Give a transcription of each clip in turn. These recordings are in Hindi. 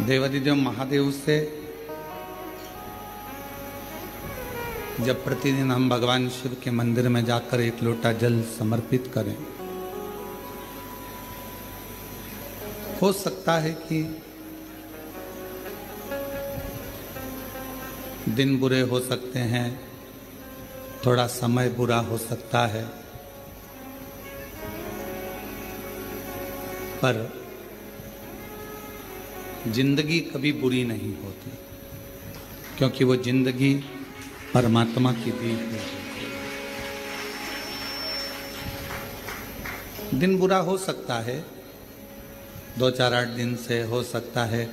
देवादिदेव महादेव से जब प्रतिदिन हम भगवान शिव के मंदिर में जाकर एक लोटा जल समर्पित करें, हो सकता है कि दिन बुरे हो सकते हैं, थोड़ा समय बुरा हो सकता है, पर जिंदगी कभी बुरी नहीं होती, क्योंकि वो जिंदगी परमात्मा की दी हुई है। दिन बुरा हो सकता है, 2-4-8 दिन से हो सकता है,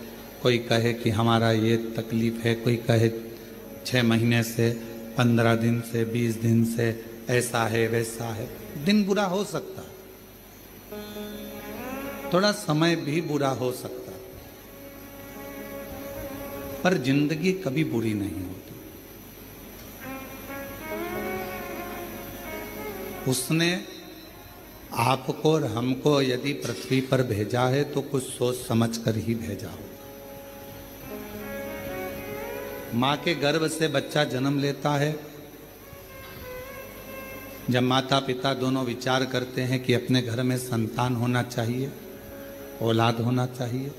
कोई कहे कि हमारा ये तकलीफ है, कोई कहे 6 महीने से, 15 दिन से, 20 दिन से, ऐसा है वैसा है। दिन बुरा हो सकता है, थोड़ा समय भी बुरा हो सकता है, पर जिंदगी कभी बुरी नहीं होती। उसने आपको और हमको यदि पृथ्वी पर भेजा है तो कुछ सोच समझ कर ही भेजा होगा। माँ के गर्भ से बच्चा जन्म लेता है, जब माता पिता दोनों विचार करते हैं कि अपने घर में संतान होना चाहिए, औलाद होना चाहिए।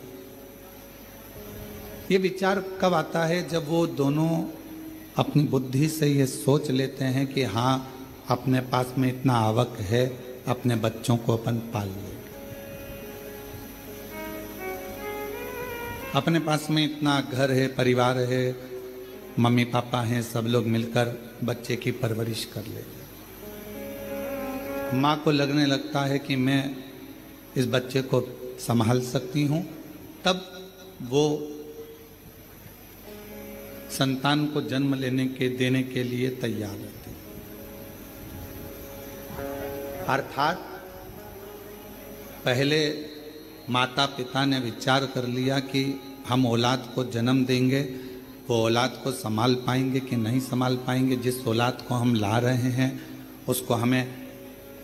ये विचार कब आता है? जब वो दोनों अपनी बुद्धि से ये सोच लेते हैं कि हाँ, अपने पास में इतना आवक है, अपने बच्चों को अपन पाल लेंगे, अपने पास में इतना घर है, परिवार है, मम्मी पापा हैं, सब लोग मिलकर बच्चे की परवरिश कर लेंगे। माँ को लगने लगता है कि मैं इस बच्चे को संभाल सकती हूँ, तब वो संतान को जन्म देने के लिए तैयार रहती है। अर्थात पहले माता पिता ने विचार कर लिया कि हम औलाद को जन्म देंगे, वो औलाद को संभाल पाएंगे कि नहीं संभाल पाएंगे। जिस औलाद को हम ला रहे हैं उसको हमें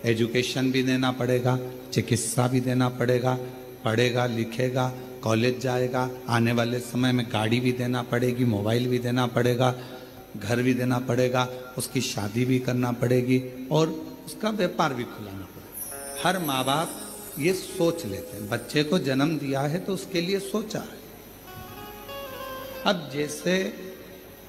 एजुकेशन भी देना पड़ेगा, चिकित्सा भी देना पड़ेगा, पढ़ेगा लिखेगा, कॉलेज जाएगा, आने वाले समय में गाड़ी भी देना पड़ेगी, मोबाइल भी देना पड़ेगा, घर भी देना पड़ेगा, उसकी शादी भी करना पड़ेगी और उसका व्यापार भी खुलाना पड़ेगा। हर माँ बाप ये सोच लेते हैं, बच्चे को जन्म दिया है तो उसके लिए सोचा है। अब जैसे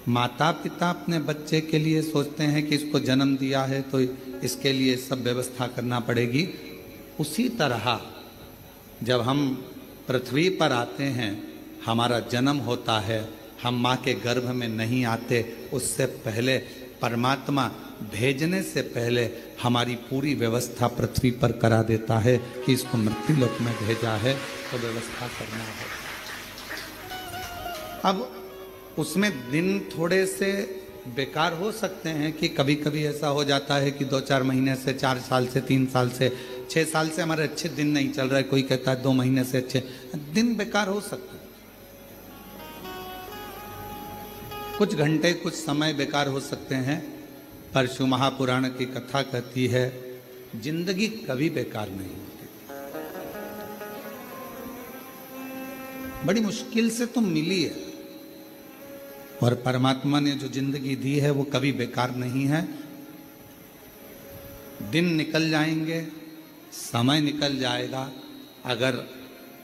माता पिता अपने बच्चे के लिए सोचते हैं कि इसको जन्म दिया है तो इसके लिए सब व्यवस्था करना पड़ेगी, उसी तरह जब हम पृथ्वी पर आते हैं, हमारा जन्म होता है, हम माँ के गर्भ में नहीं आते, उससे पहले परमात्मा भेजने से पहले हमारी पूरी व्यवस्था पृथ्वी पर करा देता है कि इसको मृत्युलोक में भेजा है तो व्यवस्था करना है। अब उसमें दिन थोड़े से बेकार हो सकते हैं कि कभी कभी ऐसा हो जाता है कि 2-4 महीने से, 4 साल से, 3 साल से, 6 साल से हमारे अच्छे दिन नहीं चल रहा है। कोई कहता है 2 महीने से अच्छे दिन बेकार हो सकते हैं, कुछ घंटे, कुछ समय बेकार हो सकते हैं, पर शिव महापुराण की कथा कहती है जिंदगी कभी बेकार नहीं होती। बड़ी मुश्किल से तो मिली है और परमात्मा ने जो जिंदगी दी है वो कभी बेकार नहीं है। दिन निकल जाएंगे, समय निकल जाएगा, अगर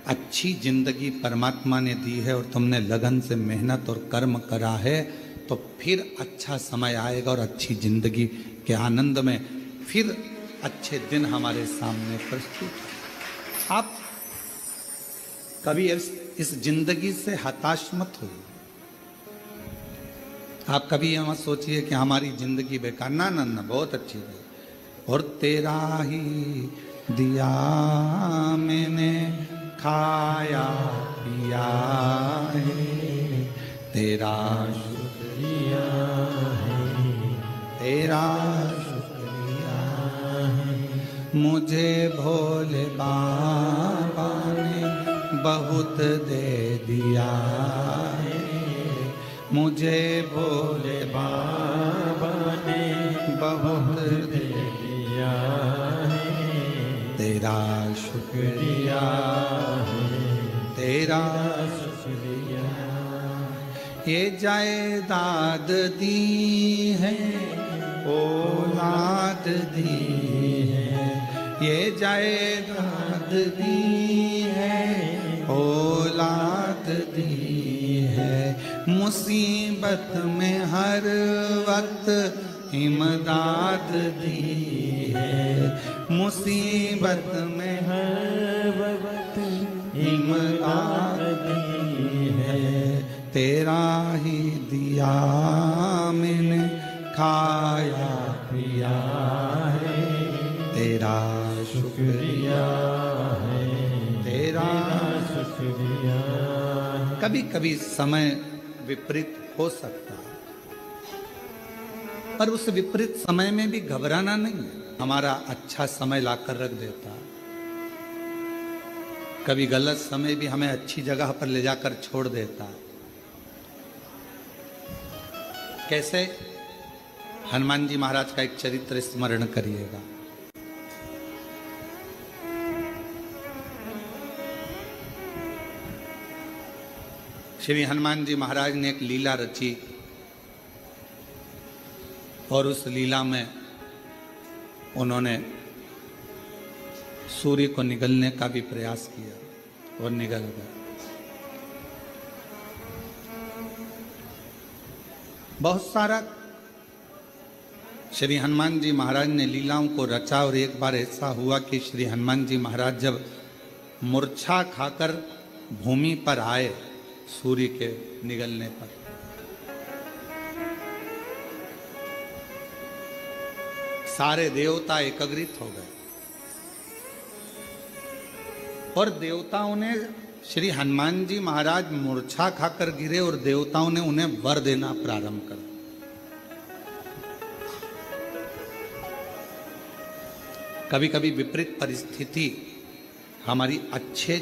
अच्छी जिंदगी परमात्मा ने दी है और तुमने लगन से मेहनत और कर्म करा है तो फिर अच्छा समय आएगा और अच्छी जिंदगी के आनंद में फिर अच्छे दिन हमारे सामने प्रस्तुत। आप कभी इस जिंदगी से हताश मत होइए। आप कभी ये मत सोचिए कि हमारी जिंदगी बेकार, ना ना ना, बहुत अच्छी है। और तेरा ही दिया मैंने खाया पिया है, तेरा शुक्रिया है, तेरा शुक्रिया है। मुझे भोले बाबा ने बहुत दे दिया है, मुझे भोले बाबा ने बहुत दे दिया है, तेरा शुक्रिया है, तेरा ये जायदाद दी है औलाद दी है, ये जायदाद दी है औलाद दी है, मुसीबत में हर वक्त इमदाद दी है, मुसीबत में हर वक्त इमदाद दी है, तेरा ही दिया मैंने खाया पिया है, तेरा शुक्रिया है, तेरा शुक्रिया। कभी कभी समय विपरीत हो सकता है, पर उस विपरीत समय में भी घबराना नहीं है। हमारा अच्छा समय लाकर रख देता है। कभी गलत समय भी हमें अच्छी जगह पर ले जाकर छोड़ देता है। कैसे? हनुमान जी महाराज का एक चरित्र स्मरण करिएगा। श्री हनुमान जी महाराज ने एक लीला रची और उस लीला में उन्होंने सूर्य को निगलने का भी प्रयास किया और निगल गया। बहुत सारा श्री हनुमान जी महाराज ने लीलाओं को रचा और एक बार ऐसा हुआ कि श्री हनुमान जी महाराज जब मूर्छा खाकर भूमि पर आए सूर्य के निगलने पर, सारे देवता एकत्रित हो गए और देवताओं ने श्री हनुमान जी महाराज मूर्छा खाकर गिरे और देवताओं ने उन्हें वर देना प्रारंभ कर। कभी कभी विपरीत परिस्थिति हमारी अच्छे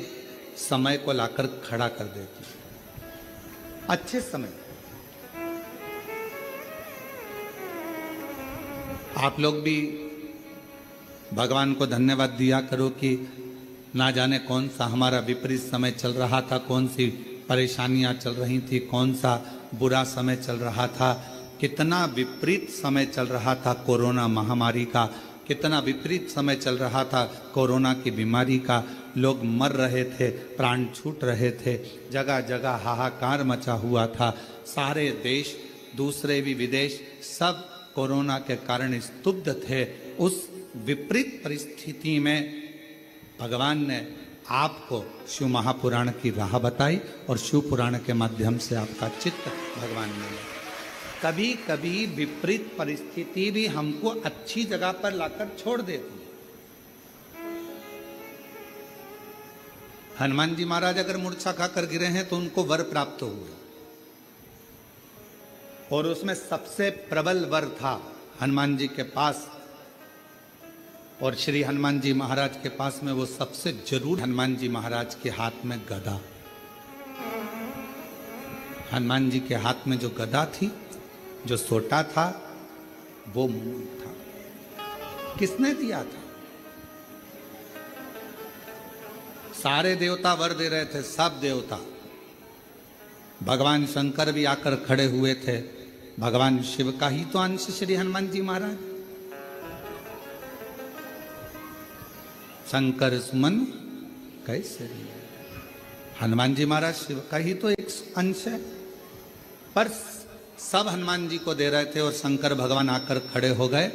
समय को लाकर खड़ा कर देती है। अच्छे समय आप लोग भी भगवान को धन्यवाद दिया करो कि ना जाने कौन सा हमारा विपरीत समय चल रहा था, कौन सी परेशानियां चल रही थी, कौन सा बुरा समय चल रहा था, कितना विपरीत समय चल रहा था कोरोना महामारी का, कितना विपरीत समय चल रहा था कोरोना की बीमारी का। लोग मर रहे थे, प्राण छूट रहे थे, जगह जगह हाहाकार मचा हुआ था। सारे देश, दूसरे भी विदेश, सब कोरोना के कारण स्तब्ध थे। उस विपरीत परिस्थिति में भगवान ने आपको शिव महापुराण की राह बताई और शिव पुराण के माध्यम से आपका चित्त भगवान ने लिया। कभी कभी विपरीत परिस्थिति भी हमको अच्छी जगह पर लाकर छोड़ देती है। हनुमान जी महाराज अगर मूर्छा खाकर गिरे हैं तो उनको वर प्राप्त हुए और उसमें सबसे प्रबल वर था हनुमान जी के पास, और श्री हनुमान जी महाराज के पास में वो सबसे जरूर हनुमान जी महाराज के हाथ में गदा। हनुमान जी के हाथ में जो गदा थी, जो सोटा था, वो मूल था। किसने दिया था? सारे देवता वर दे रहे थे, सब देवता। भगवान शंकर भी आकर खड़े हुए थे। भगवान शिव का ही तो अंश श्री हनुमान जी महाराज। शंकर सुमन कैसे? हनुमान जी महाराज शिव का ही तो एक अंश है, पर सब हनुमान जी को दे रहे थे और शंकर भगवान आकर खड़े हो गए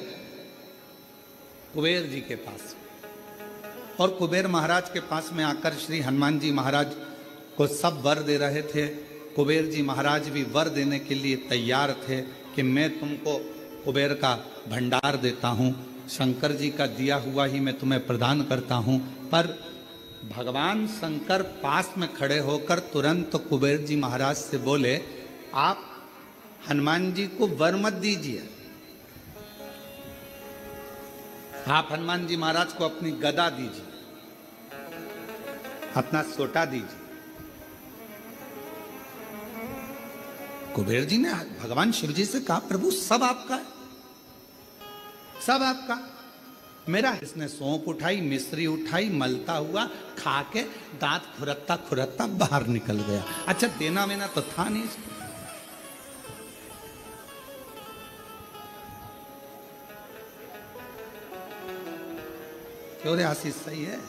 कुबेर जी के पास, और कुबेर महाराज के पास में आकर श्री हनुमान जी महाराज को सब वर दे रहे थे। कुबेर जी महाराज भी वर देने के लिए तैयार थे कि मैं तुमको कुबेर का भंडार देता हूँ, शंकर जी का दिया हुआ ही मैं तुम्हें प्रदान करता हूँ। पर भगवान शंकर पास में खड़े होकर तुरंत कुबेर जी महाराज से बोले, आप हनुमान जी को वर मत दीजिए, आप हनुमान जी महाराज को अपनी गदा दीजिए, अपना सोटा दीजिए। कुबेर जी ने भगवान शिव जी से कहा, प्रभु सब आपका है, सब आपका। मेरा इसने सौंफ उठाई, मिश्री उठाई, मलता हुआ खा के दांत खुरकता खुरकता बाहर निकल गया। अच्छा देना वेना तो था नहीं इसको। क्यों रे आशीष, सही है?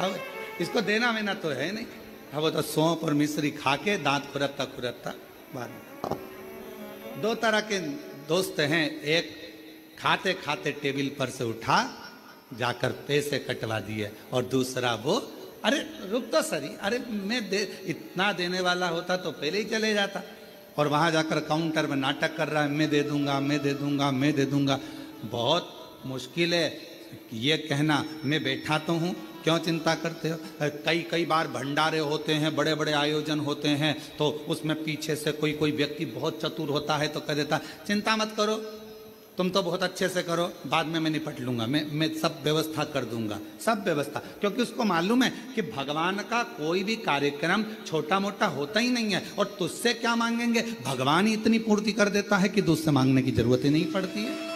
अब इसको देना वेना तो है नहीं। अब वो तो सौंफ और मिश्री खा के दांत खुरकता खुरकता बाहर। दो तरह के दोस्त हैं, एक खाते खाते टेबल पर से उठा जाकर पैसे कटवा दिए, और दूसरा वो अरे रुक तो सरी, अरे मैं इतना देने वाला होता तो पहले ही चले जाता, और वहां जाकर काउंटर में नाटक कर रहा है, मैं दे दूंगा मैं दे दूंगा मैं दे दूंगा। बहुत मुश्किल है ये कहना मैं बैठा तो हूँ, क्यों चिंता करते हो? कई बार भंडारे होते हैं, बड़े बड़े आयोजन होते हैं, तो उसमें पीछे से कोई व्यक्ति बहुत चतुर होता है तो कह देता चिंता मत करो, तुम तो बहुत अच्छे से करो, बाद में मैं निपट लूंगा, मैं सब व्यवस्था कर दूंगा, सब व्यवस्था। क्योंकि उसको मालूम है कि भगवान का कोई भी कार्यक्रम छोटा मोटा होता ही नहीं है, और तुझसे क्या मांगेंगे, भगवान ही इतनी पूर्ति कर देता है कि तुझसे मांगने की जरूरत ही नहीं पड़ती है।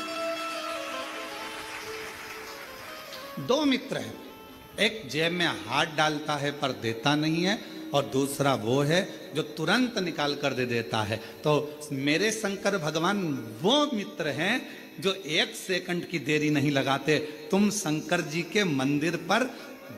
दो मित्र हैं, एक जेब में हाथ डालता है पर देता नहीं है, और दूसरा वो है जो तुरंत निकाल कर दे देता है। तो मेरे शंकर भगवान वो मित्र हैं जो एक सेकंड की देरी नहीं लगाते। तुम शंकर जी के मंदिर पर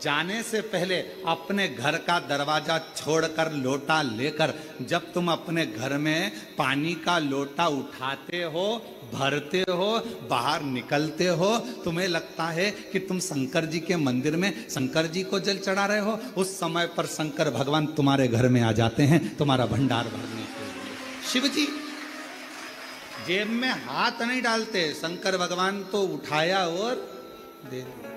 जाने से पहले अपने घर का दरवाजा छोड़कर लोटा लेकर, जब तुम अपने घर में पानी का लोटा उठाते हो, भरते हो, बाहर निकलते हो, तुम्हें लगता है कि तुम शंकर जी के मंदिर में शंकर जी को जल चढ़ा रहे हो। उस समय पर शंकर भगवान तुम्हारे घर में आ जाते हैं तुम्हारा भंडार भरने के लिए। शिव जी जेब में हाथ नहीं डालते, शंकर भगवान तो उठाया और दे दिया।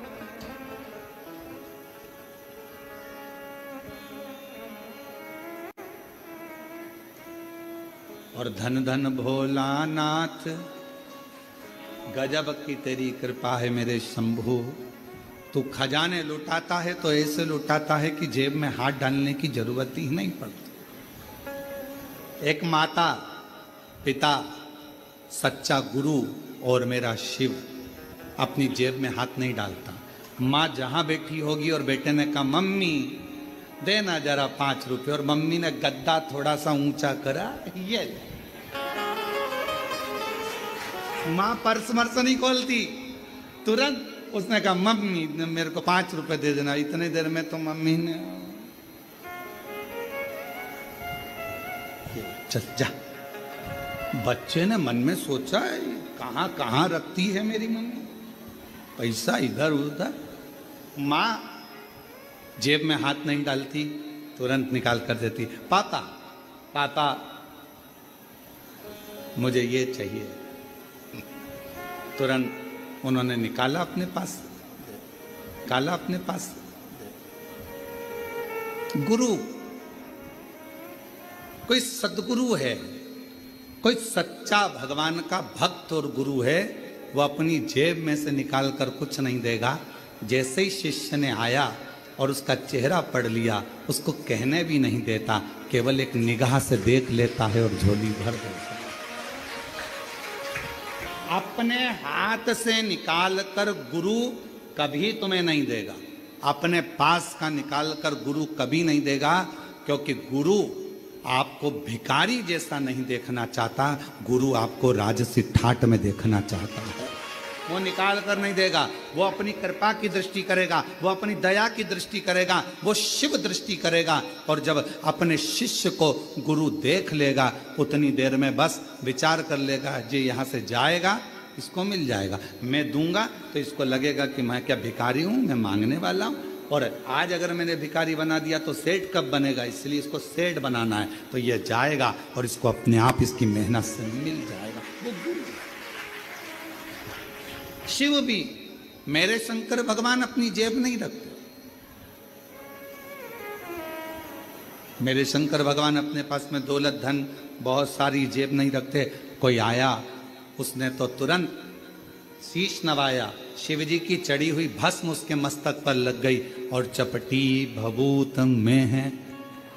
और धन धन भोलानाथ, गजब की तेरी कृपा है मेरे शंभू। तू खजाने लुटाता है तो ऐसे लुटाता है कि जेब में हाथ डालने की जरूरत ही नहीं पड़ती। एक माता, पिता, सच्चा गुरु और मेरा शिव अपनी जेब में हाथ नहीं डालता। माँ जहां बैठी होगी और बेटे ने कहा मम्मी देना जरा 5 रुपए, और मम्मी ने गद्दा थोड़ा सा ऊंचा करा, ये माँ पर्स मर्स नहीं खोलती, तुरंत उसने कहा मम्मी मेरे को 5 रुपए दे देना। इतने देर में तो मम्मी ने चल जा। बच्चे ने मन में सोचा कहां कहां रखती है मेरी मम्मी पैसा, इधर उधर। माँ जेब में हाथ नहीं डालती, तुरंत निकाल कर देती। पापा पापा मुझे ये चाहिए, तुरंत उन्होंने निकाला अपने पास, निकाला अपने पास। गुरु, कोई सद्गुरु है, कोई सच्चा भगवान का भक्त और गुरु है, वो अपनी जेब में से निकाल कर कुछ नहीं देगा। जैसे ही शिष्य ने आया और उसका चेहरा पढ़ लिया, उसको कहने भी नहीं देता, केवल एक निगाह से देख लेता है और झोली भर देता है। अपने हाथ से निकाल कर गुरु कभी तुम्हें नहीं देगा, अपने पास का निकाल कर गुरु कभी नहीं देगा, क्योंकि गुरु आपको भिखारी जैसा नहीं देखना चाहता, गुरु आपको राजसी ठाट में देखना चाहता है। वो निकाल कर नहीं देगा, वो अपनी कृपा की दृष्टि करेगा, वो अपनी दया की दृष्टि करेगा, वो शिव दृष्टि करेगा। और जब अपने शिष्य को गुरु देख लेगा, उतनी देर में बस विचार कर लेगा, ये यहाँ से जाएगा इसको मिल जाएगा, मैं दूंगा तो इसको लगेगा कि मैं क्या भिखारी हूँ, मैं मांगने वाला हूँ। और आज अगर मैंने भिखारी बना दिया तो सेठ कब बनेगा, इसलिए इसको सेठ बनाना है, तो ये जाएगा और इसको अपने आप इसकी मेहनत से मिल जाएगा। वो गुरु। शिव भी, मेरे शंकर भगवान अपनी जेब नहीं रखते, मेरे शंकर भगवान अपने पास में दौलत धन बहुत सारी जेब नहीं रखते। कोई आया, उसने तो तुरंत शीश नवाया, शिव जी की चढ़ी हुई भस्म उसके मस्तक पर लग गई, और चपटी भभूत में है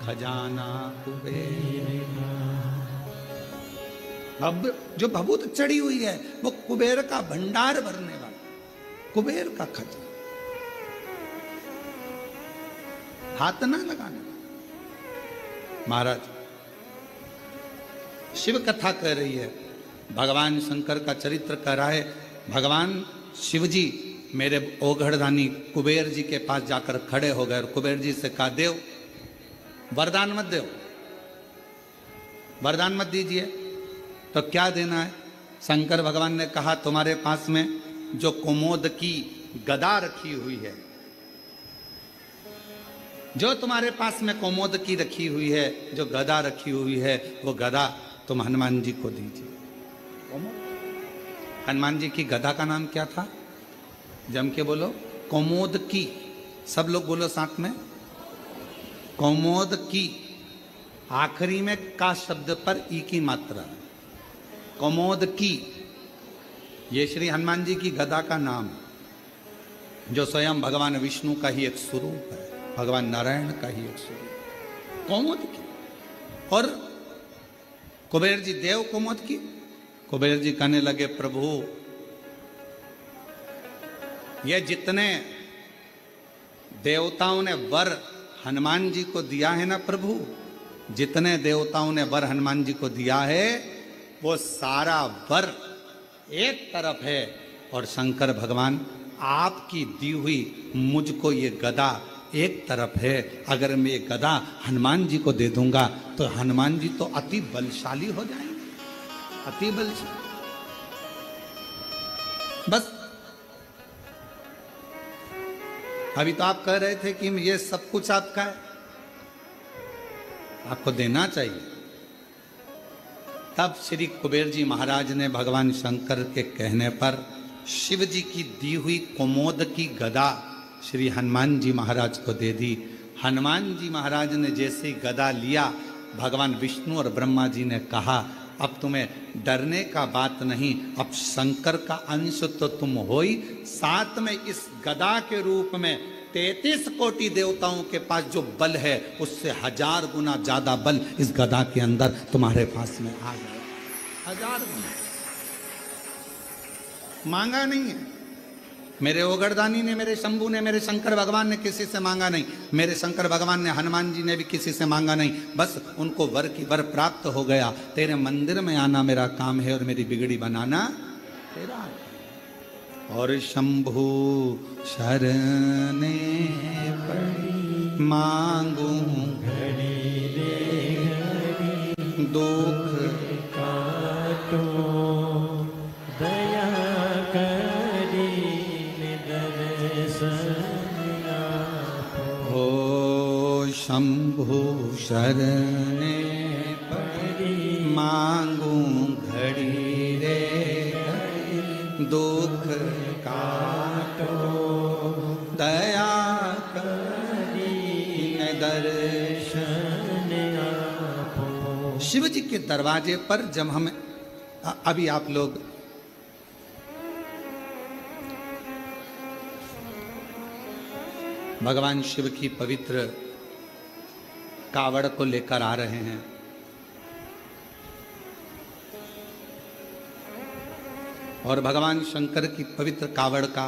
खजाना कुबेर। अब जो भभूत चढ़ी हुई है वो कुबेर का भंडार भरने वाला, कुबेर का खजाना, हाथ ना लगाने वाला। महाराज शिव कथा कह रही है, भगवान शंकर का चरित्र कह रहा है। भगवान शिव जी मेरे ओघड़दानी कुबेर जी के पास जाकर खड़े हो गए और कुबेर जी से कहा, देव वरदान मत दो, वरदान मत दीजिए। तो क्या देना है? शंकर भगवान ने कहा, तुम्हारे पास में जो कुमोद की गदा रखी हुई है, जो तुम्हारे पास में कोमोद की रखी हुई है, जो गदा रखी हुई है, वो गदा तुम हनुमान जी को दीजिए। हनुमान जी की गदा का नाम क्या था? जम के बोलो, कोमोद की। सब लोग बोलो साथ में, कोमोद की। आखिरी में का शब्द पर ई की मात्रा, कोमोद की। ये श्री हनुमान जी की गदा का नाम, जो स्वयं भगवान विष्णु का ही एक स्वरूप है, भगवान नारायण का ही एक स्वरूप, कोमोद की। और कुबेर जी देव कोमोद की। कुबेर जी कहने लगे, प्रभु ये जितने देवताओं ने वर हनुमान जी को दिया है ना प्रभु, जितने देवताओं ने वर हनुमान जी को दिया है, वो सारा वर एक तरफ है और शंकर भगवान आपकी दी हुई मुझको ये गदा एक तरफ है। अगर मैं ये गदा हनुमान जी को दे दूंगा तो हनुमान जी तो अति बलशाली हो जाएंगे, अति बलशाली। बस अभी तो आप कह रहे थे कि ये सब कुछ आपका है, आपको देना चाहिए। तब श्री कुबेर जी महाराज ने भगवान शंकर के कहने पर शिव जी की दी हुई कुमोद की गदा श्री हनुमान जी महाराज को दे दी। हनुमान जी महाराज ने जैसे ही गदा लिया, भगवान विष्णु और ब्रह्मा जी ने कहा, अब तुम्हें डरने का बात नहीं, अब शंकर का अंश तो तुम हो ही, साथ में इस गदा के रूप में 33 कोटि देवताओं के पास जो बल है उससे 1000 गुना ज्यादा बल इस गदा के अंदर तुम्हारे पास में आ गया। 1000 गुना मांगा नहीं है। मेरे ओगरदानी ने, मेरे शंभू ने, मेरे शंकर भगवान ने किसी से मांगा नहीं। मेरे शंकर भगवान ने, हनुमान जी ने भी किसी से मांगा नहीं। बस उनको वर की वर प्राप्त हो गया। तेरे मंदिर में आना मेरा काम है और मेरी बिगड़ी बनाना तेरा। और शंभू शरणे पड़ी मांगू घड़ी दे दुख काटो दया करी हो। शंभू शरणे पड़ी मांगू घड़ी रे दुख काटो दया करी दर्शन आपो। शिव जी के दरवाजे पर जब हम अभी आप लोग भगवान शिव की पवित्र कावड़ को लेकर आ रहे हैं, और भगवान शंकर की पवित्र कावड़ का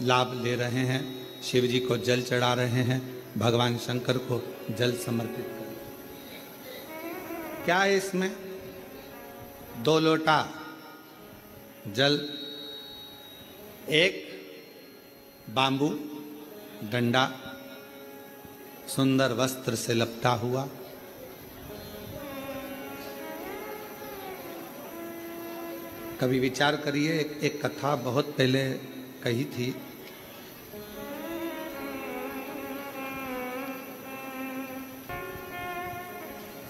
लाभ ले रहे हैं। शिव जी को जल चढ़ा रहे हैं, भगवान शंकर को जल समर्पित कर। क्या है इसमें? 2 लोटा जल, एक बांबू डंडा सुंदर वस्त्र से लपटा हुआ, कभी विचार करिए। एक कथा बहुत पहले कही थी।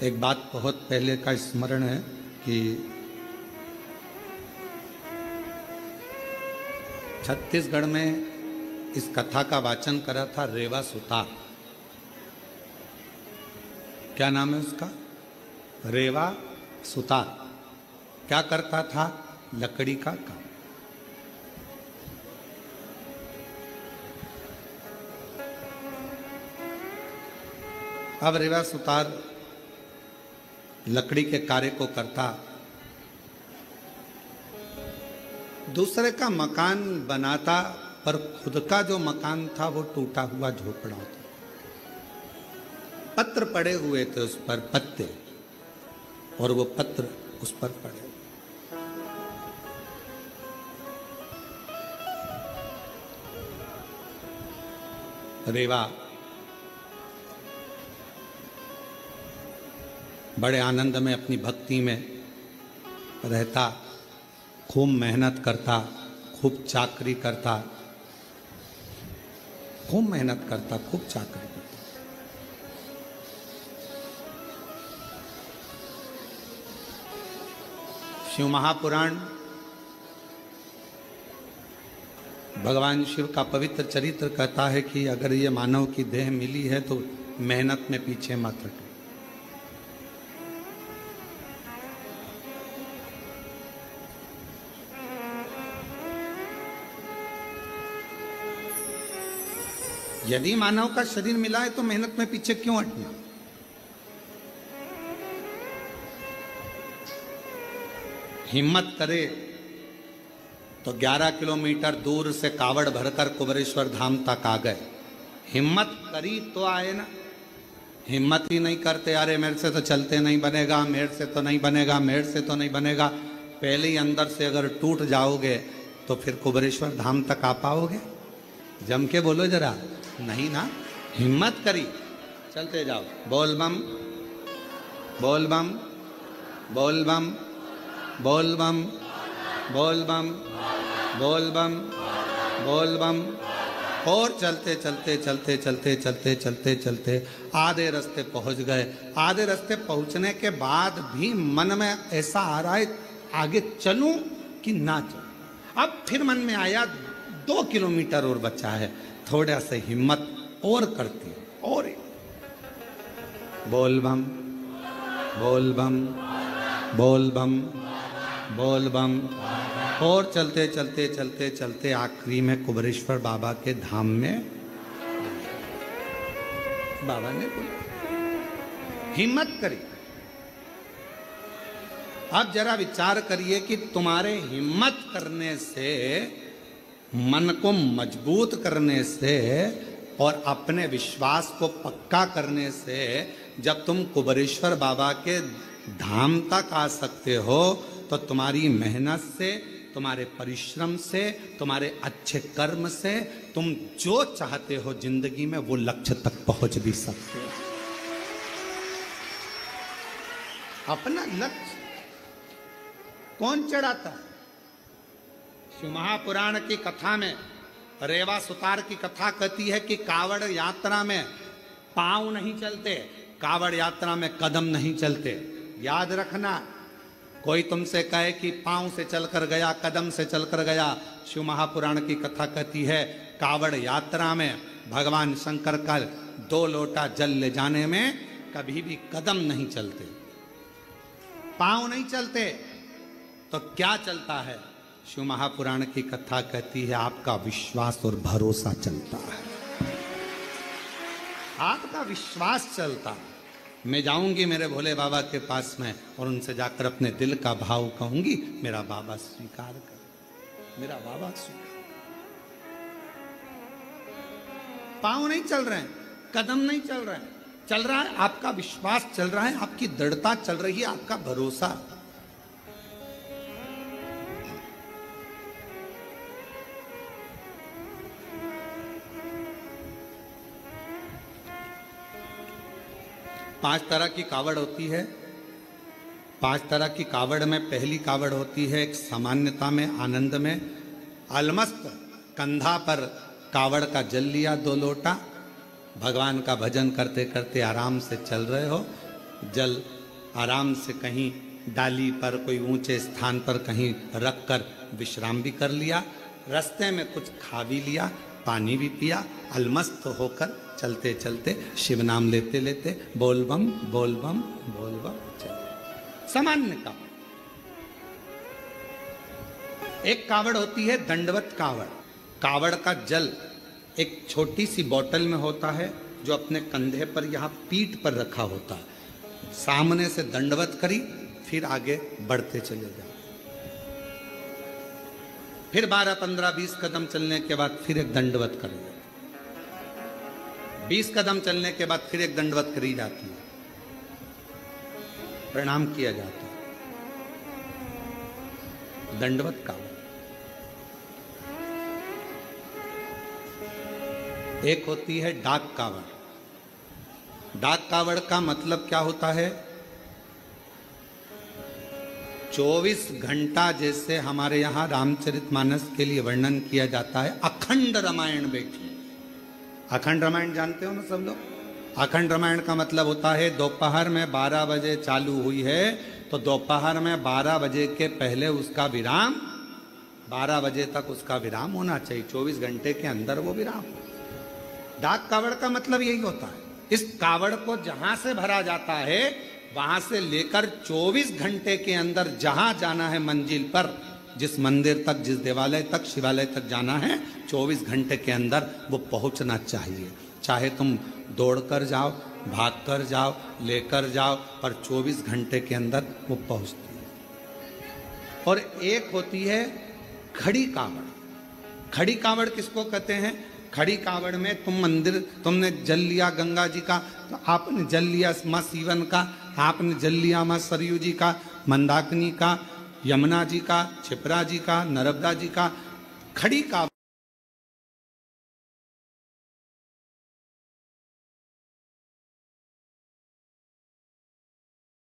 एक बात बहुत पहले का स्मरण है कि छत्तीसगढ़ में इस कथा का वाचन करा था रेवा सुतार। क्या नाम है उसका? रेवा सुतार। क्या करता था? लकड़ी का काम। अब रेवा सुतार लकड़ी के कार्य को करता दूसरे का मकान बनाता, पर खुद का जो मकान था वो टूटा हुआ झोपड़ा था। पत्र पड़े हुए थे उस पर, पत्ते, और वो पत्र उस पर पड़े। रेवा बड़े आनंद में अपनी भक्ति में रहता, खूब मेहनत करता, खूब चाकरी करता, खूब मेहनत करता, खूब चाकरी करता। शिव महापुराण भगवान शिव का पवित्र चरित्र कहता है कि अगर ये मानव की देह मिली है तो मेहनत में पीछे मत हटो। यदि मानव का शरीर मिला है तो मेहनत में पीछे क्यों हटना। हिम्मत करे तो 11 किलोमीटर दूर से कावड़ भरकर कुबरेश्वर धाम तक आ गए। हिम्मत करी तो आए ना, हिम्मत ही नहीं करते, अरे मेरे से तो चलते नहीं बनेगा, मेरे से तो नहीं बनेगा, मेरे से तो नहीं बनेगा। पहले ही अंदर से अगर टूट जाओगे तो फिर कुबरेश्वर धाम तक आ पाओगे? जम के बोलो जरा, नहीं ना। हिम्मत करी, चलते जाओ। बोल बम, बोल बम, बोल बम, बोल बम, बोल बम, बोल बम, बोल बम। और चलते चलते चलते चलते चलते चलते चलते आधे रास्ते पहुंच गए। आधे रास्ते पहुंचने के बाद भी मन में ऐसा आ रहा है आगे चलूं कि ना चलूं। अब फिर मन में आया 2 किलोमीटर और बचा है, थोड़ा सा हिम्मत और करती है। और बोल बम, बोल बम, बोल बम, बोल बम। और चलते चलते चलते चलते आखिरी में कुबरेश्वर बाबा के धाम में बाबा ने बोला हिम्मत करी। अब जरा विचार करिए कि तुम्हारे हिम्मत करने से, मन को मजबूत करने से और अपने विश्वास को पक्का करने से जब तुम कुबरेश्वर बाबा के धाम तक आ सकते हो तो तुम्हारी मेहनत से, तुम्हारे परिश्रम से, तुम्हारे अच्छे कर्म से तुम जो चाहते हो जिंदगी में वो लक्ष्य तक पहुंच भी सकते हो। अपना लक्ष्य कौन चढ़ाता है? शिव महापुराण की कथा में रेवा सुतार की कथा कहती है कि कावड़ यात्रा में पांव नहीं चलते, कावड़ यात्रा में कदम नहीं चलते। याद रखना, कोई तुमसे कहे कि पांव से चलकर गया, कदम से चलकर गया, शिव महापुराण की कथा कहती है कावड़ यात्रा में भगवान शंकर का 2 लोटा जल ले जाने में कभी भी कदम नहीं चलते, पांव नहीं चलते। तो क्या चलता है? शिव महापुराण की कथा कहती है आपका विश्वास और भरोसा चलता है, आपका विश्वास चलता है। मैं जाऊंगी मेरे भोले बाबा के पास में और उनसे जाकर अपने दिल का भाव कहूंगी, मेरा बाबा स्वीकार कर, मेरा बाबा स्वीकार। पांव नहीं चल रहे हैं, कदम नहीं चल रहे हैं, चल रहा है आपका विश्वास, चल रहा है आपकी दृढ़ता, चल रही है आपका भरोसा। पांच तरह की कावड़ होती है। 5 तरह की कावड़ में पहली कावड़ होती है एक सामान्यता में, आनंद में, अलमस्त, कंधा पर कावड़ का जल लिया 2 लोटा, भगवान का भजन करते करते आराम से चल रहे हो, जल आराम से कहीं डाली पर, कोई ऊंचे स्थान पर कहीं रख कर विश्राम भी कर लिया, रास्ते में कुछ खा भी लिया, पानी भी पिया, अलमस्त होकर चलते चलते शिव नाम लेते लेते बोल बम, बोल बम, बोल बम चले। सामान्य कावड़। एक कावड़ होती है दंडवत कावड़। कावड़ का जल एक छोटी सी बोतल में होता है जो अपने कंधे पर, यहाँ पीठ पर रखा होता है। सामने से दंडवत करी, फिर आगे बढ़ते चले जाओ। फिर 12, 15, 20 कदम चलने के बाद फिर एक दंडवत करेंगे। 20 कदम चलने के बाद फिर एक दंडवत करी जाती है, प्रणाम किया जाता है। दंडवत कावड़। एक होती है डाक कावड़। डाक कावड़ का मतलब क्या होता है? 24 घंटा जैसे हमारे यहाँ रामचरितमानस के लिए वर्णन किया जाता है, अखंड रामायण बैठी। अखंड रामायण जानते हो ना सब लोग? अखंड रामायण का मतलब होता है दोपहर में 12 बजे चालू हुई है तो दोपहर में 12 बजे के पहले उसका विराम, 12 बजे तक उसका विराम होना चाहिए। 24 घंटे के अंदर वो विराम। डाक कावड़ का मतलब यही होता है। इस कावड़ को जहां से भरा जाता है वहां से लेकर 24 घंटे के अंदर जहां जाना है मंजिल पर, जिस मंदिर तक, जिस देवालय तक, शिवालय तक जाना है, 24 घंटे के अंदर वो पहुंचना चाहिए। चाहे तुम दौड़कर जाओ, भागकर जाओ, लेकर जाओ, पर 24 घंटे के अंदर वो पहुंचती है। और एक होती है खड़ी कावड़। खड़ी कावड़ किसको कहते हैं? खड़ी कावड़ में तुम मंदिर, तुमने जल लिया गंगा जी का, तो आपने जल लिया माँ सीवन का, आपने जल लिया माँ सरयू जी का, मंदाकिनी का, यमुना जी का, क्षिप्रा जी का, नर्मदा जी का। खड़ी कावड़